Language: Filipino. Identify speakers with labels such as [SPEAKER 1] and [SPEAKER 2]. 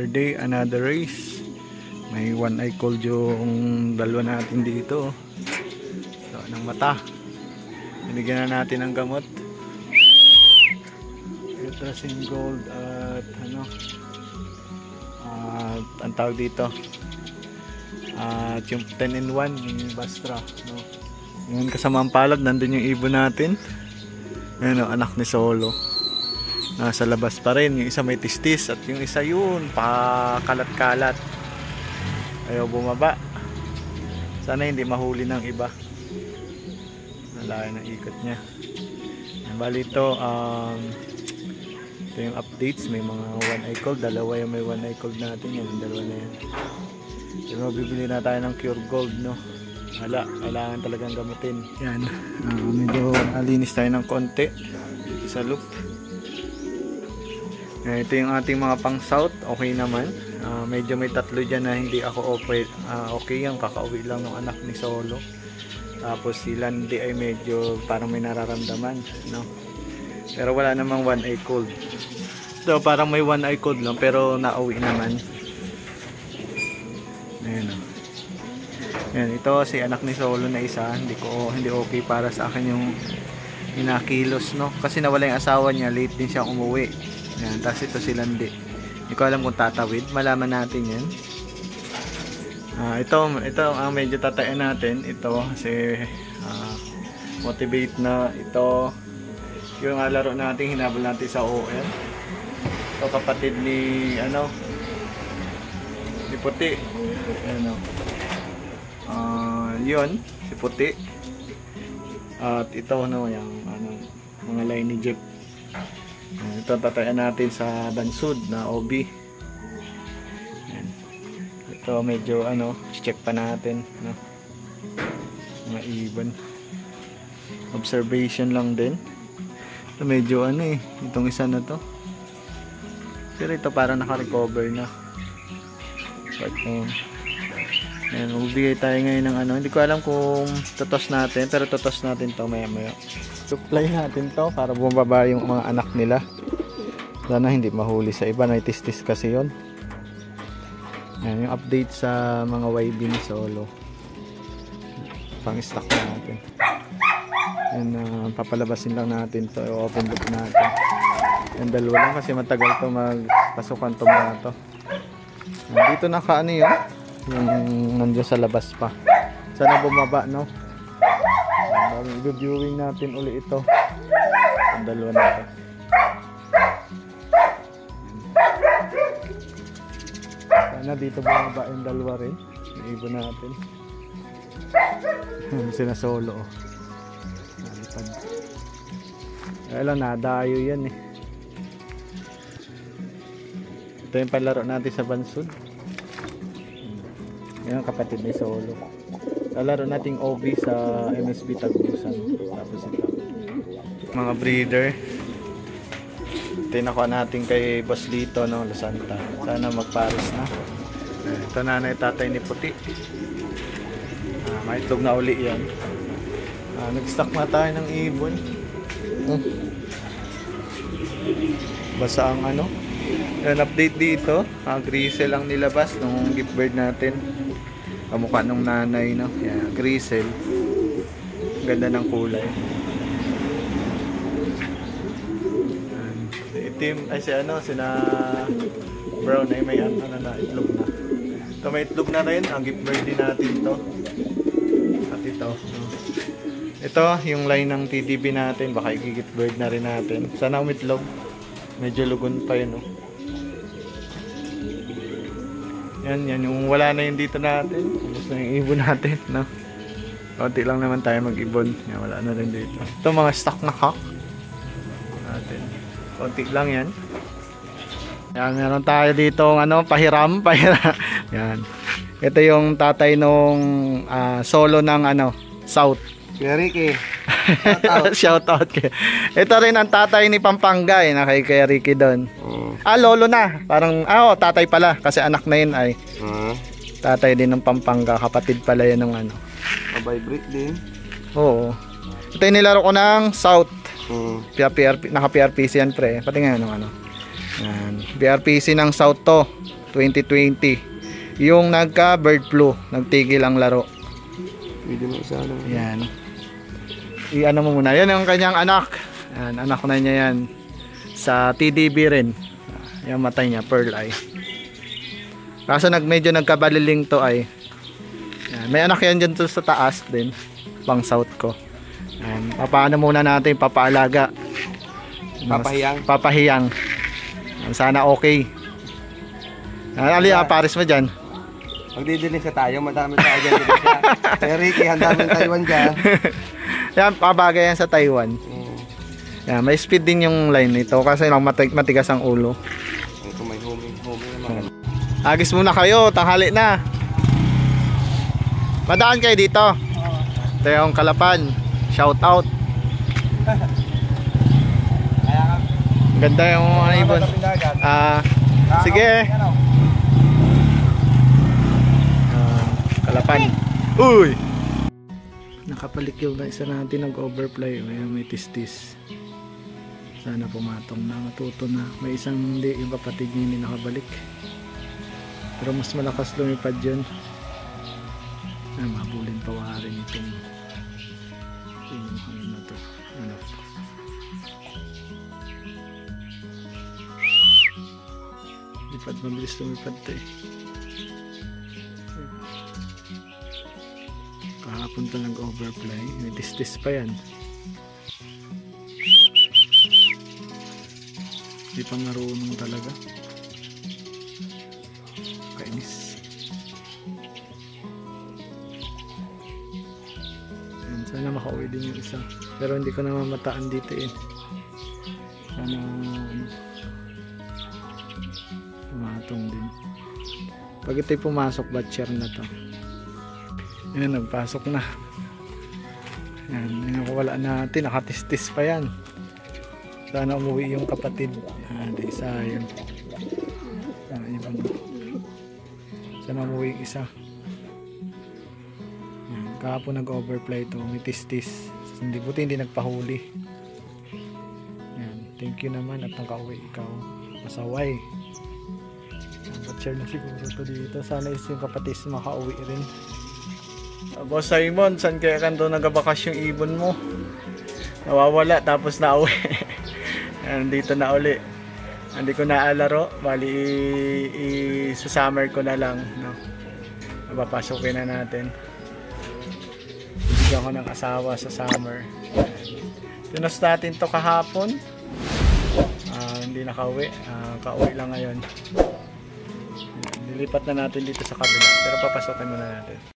[SPEAKER 1] day, another race. May one eye cold yung dalawa natin dito. So, ng mata. Binigyan na natin ng gamot. Ultrasin gold at ano, ang tawag dito, yung 10-in-1 yung Bastra, no? Ngayon kasama ang palad, nandun yung ibon natin. Ayan o, anak ni Solo. Nasa labas pa rin. Yung isa may tistis at yung isa yun, pakalat-kalat. Ayaw bumaba. Sana hindi mahuli ng iba. Nalayo ng ikot niya. Bali ito, ito yung updates. May mga one eye cold. Dalawa yung may one eye cold natin. Yan, dalawa na yan. Pero bibili na tayo ng Cure Gold, no? Kailangan talagang gamutin. Yan, medyo alinis tayo ng konti sa loop. Ito yung ating mga pang south. Okay naman. Medyo may tatlo dyan na hindi ako okay yan. Kakauwi lang ng anak ni Solo. Tapos si Landy ay medyo parang may nararamdaman, no? Pero wala namang one eye cold. So parang may one eye cold lang pero nauwi naman. Ayan o. Ayan, ito si anak ni Solo na isa. Hindi okay para sa akin yung inakilos, no? Kasi nawala yung asawa niya, late din siya umuwi. Ayan, tapos ito si Landy. Hindi ko alam kung tatawid. Malaman natin yan. Ito ang medyo tatayan natin. Ito kasi motivate na ito. Yung laro natin, hinabol natin sa OL. Ito kapatid ni ni Puti. Ano? Yun, si Puti. At ito yung mga line ni Jeep. Ito tatayan natin sa Bansud na OB. Ayan. Ito medyo check pa natin, no? Mga ibon. Observation lang din. Ito medyo itong isa na to. Pero ito parang naka-recover na. But ayan, magbigay tayo ngayon ng hindi ko alam kung totos natin, pero totos natin to maya maya. Supply natin to para bumaba yung mga anak nila. Sana hindi mahuli sa iba, naitistis kasi yon. Ayan, yung update sa mga YB ni Solo. Pang stock natin. Ayan, papalabasin lang natin to, i-open loop natin. Yung dalawa lang kasi matagal to magpasukan to mga to. Dito naka yun, yung nandiyan sa labas pa. Sana bumaba, no? I-viewing natin uli ito. Ang dalawa na ito. Sana dito bumaba yung dalawa rin. Yung ibon natin. Sina Solo. Nalipad. Kaya lang nadayo yan eh. Ito yung palaro natin sa Bansud. Yan ang kapatid ni Solo. Lalaro nating OB sa MSB Tagusan. Tapos ito mga breeder. Tinakuha natin kay Boss Lito, no? Lasanta. Sana magpares na. Ito nanay tatay ni Puti. Maitlog na uli yan. Nag-stock na tayo ng ibon. Basta ang yan, update dito. Grisel ang nilabas nung gift bird natin. Kamukha nung nanay, no? Yan, grisel. Ganda ng kulay. Itim ay sina brown ay may na itlog na. Ito may itlog na rin. Ang gift bird din natin to. At ito. Ito yung line ng TDB natin. Baka i-gift bird na rin natin. Sana umitlog. Medyo lugon pa yun, no? Yan yung wala na yung dito natin. Ubus na yung ibon natin, no? Konti lang naman tayo mag-ibon. Yan, wala na rin dito. Ito mga stock na cock natin. Konti lang yan. Yan, meron tayo dito pahiram. Yan. Ito yung tatay nung Solo ng South.
[SPEAKER 2] Kuya Ricky.
[SPEAKER 1] Shout out kay. Ito rin ang tatay ni Pampanga na kay Kuya Ricky doon. Lolo na. Parang tatay pala kasi anak na yun ay. Tatay din ng Pampanga, kapatid pala yan ng
[SPEAKER 2] Vibrate din.
[SPEAKER 1] Oo. Ito yung nilaro ko ng South. Naka PRPC yan pre. Pati nga Yan. PRPC ng South to. 2020. Yung nagka bird flu, nagtigil ang laro.
[SPEAKER 2] Pwede mo isa ano.
[SPEAKER 1] Yan. I-ano mo muna. Yan ang kanyang anak. Yan, anak na niya yan. Sa TDB rin. Yung matay niya, pearl eye. Kaso medyo nagkabaliling to ay. Yan. May anak yan dyan sa taas din. Pang south ko. Yan. Papaano muna natin, papaalaga.
[SPEAKER 2] Papahiyang.
[SPEAKER 1] Papahiyang. Yan. Sana okay. Ali, pares mo dyan.
[SPEAKER 2] Magdidilim sa tayo, madami tayo dyan. Kaya Ricky, handa mo yung Taiwan dyan.
[SPEAKER 1] Yan, pabagay yan sa Taiwan. Yan, may speed din yung line nito kasi lang matigas ang ulo.
[SPEAKER 2] Ito may homing naman.
[SPEAKER 1] Agis muna kayo, tanghali na. Madaan kayo dito. Ito yung Kalapan. Shout out. Ganda yung mga ibon. Sige. Kalapan. Uy! Nakapalikil na isa natin nag-overfly. Ayan, may tistis. Sana pumatong na, matuto na. May isang hindi, yung kapatid niya hindi nakabalik. Pero mas malakas lumipad yun. Mabulin pa rin itong ano na to. Ano? Lipad, mabilis lumipad to eh. Kahapon to nag-overfly. May tistis pa yan. Hindi pa marunong talaga. Kainis. Yan, sana makauwi din yung isa. Pero hindi ko na mamataan dito eh. Sana matong din. Pag ito'y pumasok, batcher na to. Yan, nagpasok na. Yan, wala natin. Nakatistis pa yan. Sana umuwi yung kapatid. Di sayang. Sana umuwi yung isa. Yan, kahapon nag-overfly to. May tistis. Hindi buti hindi nagpahuli. Yan, thank you naman at nakauwi ikaw. Masaway. Share na siguro to dito. Sana is yung kapatid makauwi rin. Boss Simon, saan kaya kanto nagabakas yung ibon mo? Nawawala tapos nauwi. Dito na uli. Hindi ko naalaro. Bali sa summer ko na lang, no? Papasukin na natin. Bigyan ko ng asawa sa summer. Tinos natin to kahapon. Hindi nakauwi. Kauwi lang ngayon. Nilipat na natin dito sa kabila. Pero papasokin muna natin.